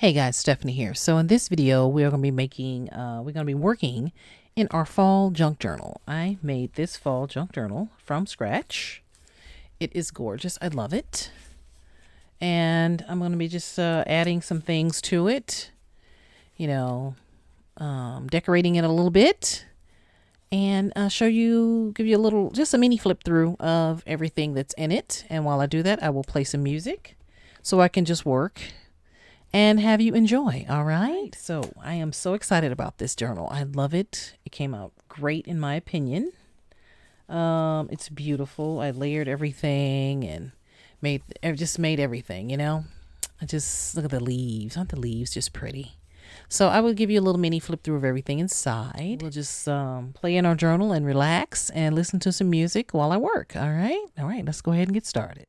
Hey guys, Stephanie here. So in this video, we're going to be working in our fall junk journal. I made this fall junk journal from scratch. It is gorgeous. I love it. And I'm going to be just adding some things to it, decorating it a little bit, and give you just a mini flip through of everything that's in it. And while I do that, I will play some music so I can just work and have you enjoy. All right. So I am so excited about this journal. I love it. It came out great in my opinion. It's beautiful. I layered everything and made everything, I just look at the leaves. Aren't the leaves just pretty? So I will give you a little mini flip through of everything inside. We'll just play in our journal and relax and listen to some music while I work. All right. Let's go ahead and get started.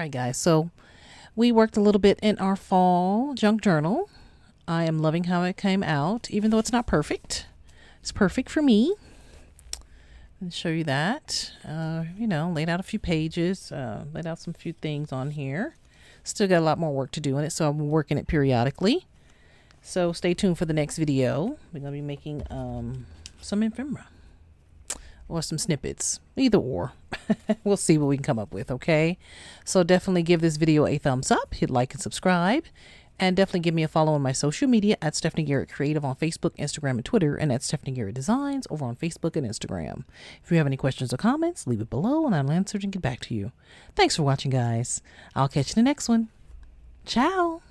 right, guys. So we worked a little bit in our fall junk journal. I am loving how it came out, even though it's not perfect. It's perfect for me. I'll show you that. Laid out a few pages, laid out some few things on here. Still got a lot more work to do in it, so I'm working it periodically. So stay tuned for the next video. We're going to be making some ephemera or some snippets, either or. We'll see what we can come up with, okay? So definitely give this video a thumbs up, hit like and subscribe, and definitely give me a follow on my social media at Stephanie Garrett Creative on Facebook, Instagram, and Twitter, and at Stephanie Garrett Designs over on Facebook and Instagram. If you have any questions or comments, leave it below and I'll answer and get back to you. Thanks for watching, guys. I'll catch you in the next one. Ciao.